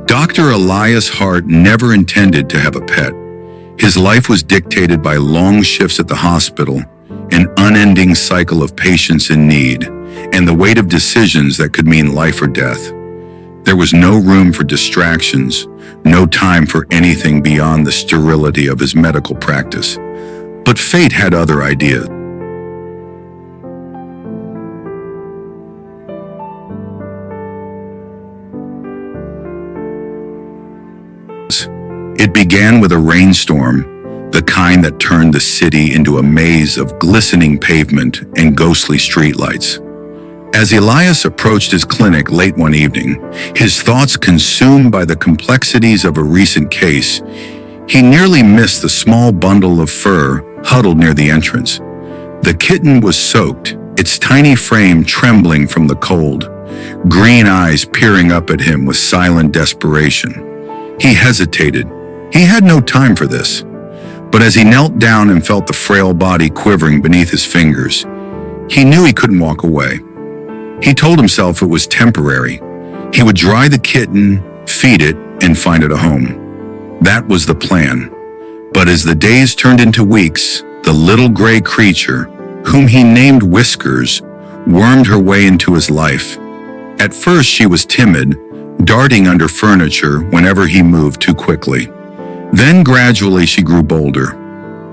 Dr. Elias Hart never intended to have a pet. His life was dictated by long shifts at the hospital, an unending cycle of patients in need, and the weight of decisions that could mean life or death. There was no room for distractions, no time for anything beyond the sterility of his medical practice. But fate had other ideas. It began with a rainstorm, the kind that turned the city into a maze of glistening pavement and ghostly streetlights. As Elias approached his clinic late one evening, his thoughts consumed by the complexities of a recent case, he nearly missed the small bundle of fur huddled near the entrance. The kitten was soaked, its tiny frame trembling from the cold, green eyes peering up at him with silent desperation. He hesitated. He had no time for this. But as he knelt down and felt the frail body quivering beneath his fingers, he knew he couldn't walk away. He told himself it was temporary. He would dry the kitten, feed it, and find it a home. That was the plan. But as the days turned into weeks, the little gray creature, whom he named Whiskers, wormed her way into his life. At first she was timid, darting under furniture whenever he moved too quickly. Then gradually she grew bolder.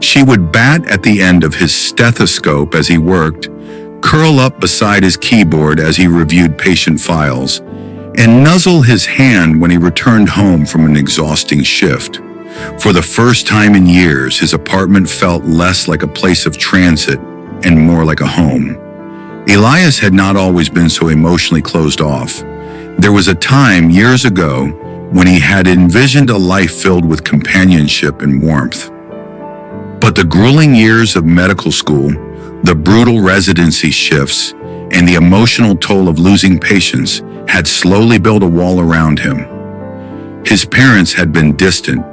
She would bat at the end of his stethoscope as he worked, curl up beside his keyboard as he reviewed patient files, and nuzzle his hand when he returned home from an exhausting shift. For the first time in years, his apartment felt less like a place of transit and more like a home. Elias had not always been so emotionally closed off. There was a time years ago when he had envisioned a life filled with companionship and warmth. But the grueling years of medical school, the brutal residency shifts, and the emotional toll of losing patients had slowly built a wall around him. His parents had been distant,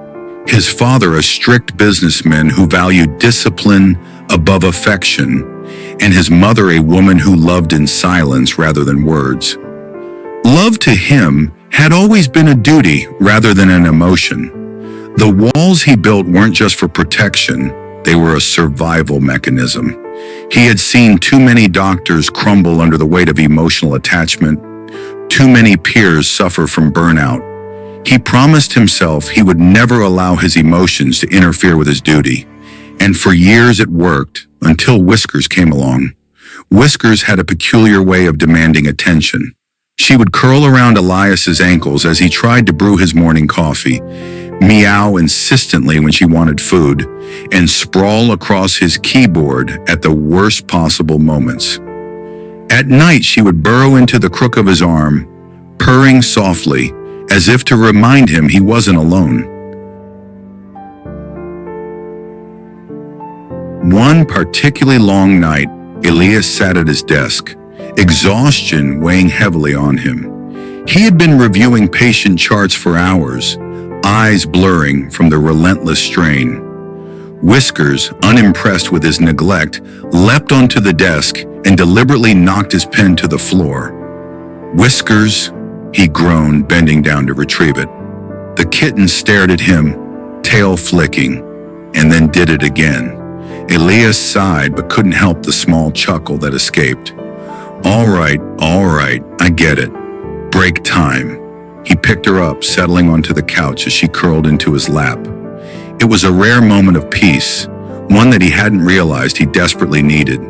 his father a strict businessman who valued discipline above affection, and his mother a woman who loved in silence rather than words. Love to him had always been a duty rather than an emotion. The walls he built weren't just for protection, they were a survival mechanism. He had seen too many doctors crumble under the weight of emotional attachment, too many peers suffer from burnout. He promised himself he would never allow his emotions to interfere with his duty. And for years it worked, until Whiskers came along. Whiskers had a peculiar way of demanding attention. She would curl around Elias's ankles as he tried to brew his morning coffee, meow insistently when she wanted food, and sprawl across his keyboard at the worst possible moments. At night, she would burrow into the crook of his arm, purring softly, as if to remind him he wasn't alone. One particularly long night, Elias sat at his desk, exhaustion weighing heavily on him. He had been reviewing patient charts for hours, eyes blurring from the relentless strain. Whiskers, unimpressed with his neglect, leapt onto the desk and deliberately knocked his pen to the floor. "Whiskers," he groaned, bending down to retrieve it. The kitten stared at him, tail flicking, and then did it again. Elias sighed but couldn't help the small chuckle that escaped. All right, I get it. Break time." He picked her up, settling onto the couch as she curled into his lap. It was a rare moment of peace, one that he hadn't realized he desperately needed.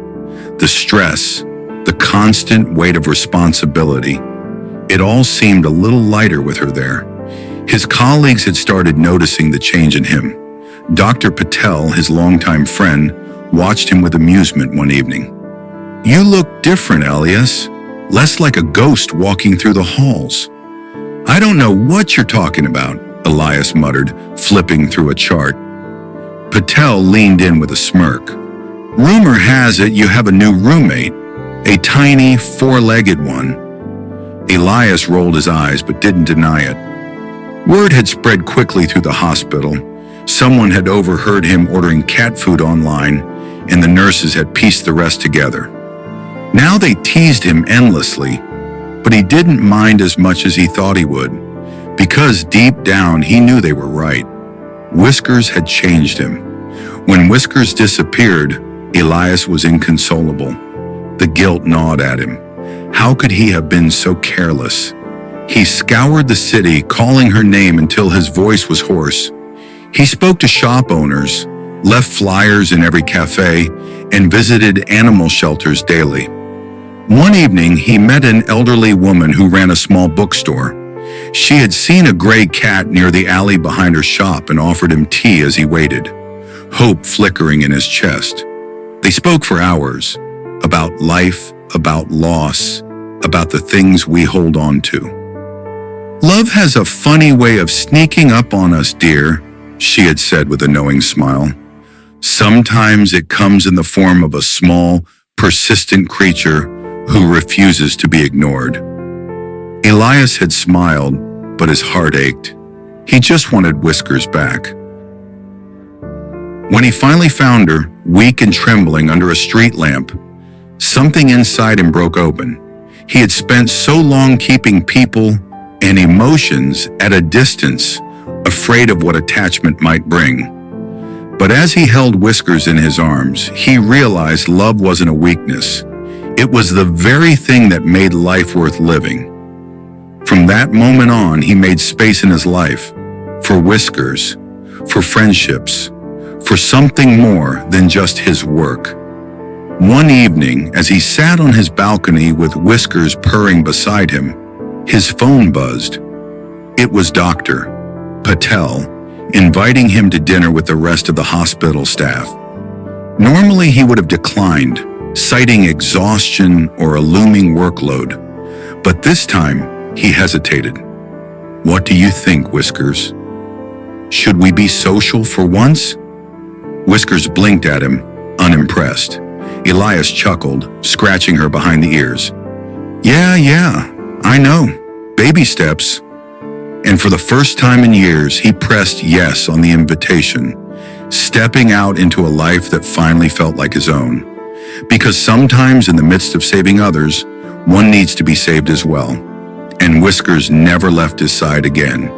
The stress, the constant weight of responsibility, it all seemed a little lighter with her there. His colleagues had started noticing the change in him. Dr. Patel, his longtime friend, watched him with amusement one evening. "You look different, Elias. Less like a ghost walking through the halls." "I don't know what you're talking about," Elias muttered, flipping through a chart. Patel leaned in with a smirk. "Rumor has it you have a new roommate, a tiny, four-legged one." Elias rolled his eyes but didn't deny it. Word had spread quickly through the hospital. Someone had overheard him ordering cat food online, and the nurses had pieced the rest together. Now they teased him endlessly, but he didn't mind as much as he thought he would. because deep down he knew they were right. Whiskers had changed him. When Whiskers disappeared, Elias was inconsolable. The guilt gnawed at him. How could he have been so careless? He scoured the city, calling her name until his voice was hoarse. He spoke to shop owners, left flyers in every cafe, and visited animal shelters daily. One evening, he met an elderly woman who ran a small bookstore. She had seen a gray cat near the alley behind her shop and offered him tea as he waited, hope flickering in his chest. They spoke for hours, about life, about loss, about the things we hold on to. "Love has a funny way of sneaking up on us, dear," she had said with a knowing smile. "Sometimes it comes in the form of a small, persistent creature who refuses to be ignored." Elias had smiled, but his heart ached. He just wanted Whiskers back. When he finally found her, weak and trembling under a street lamp, something inside him broke open. He had spent so long keeping people and emotions at a distance, afraid of what attachment might bring. But as he held Whiskers in his arms, he realized love wasn't a weakness. It was the very thing that made life worth living. From that moment on, he made space in his life for Whiskers, for friendships, for something more than just his work. One evening, as he sat on his balcony with Whiskers purring beside him, his phone buzzed. It was Dr. Patel, inviting him to dinner with the rest of the hospital staff. Normally, he would have declined, citing exhaustion or a looming workload. But this time, he hesitated. "What do you think, Whiskers? Should we be social for once?" Whiskers blinked at him, unimpressed. Elias chuckled, scratching her behind the ears. Yeah, I know. Baby steps." And for the first time in years, he pressed yes on the invitation, stepping out into a life that finally felt like his own. Because sometimes in the midst of saving others, one needs to be saved as well. And Whiskers never left his side again.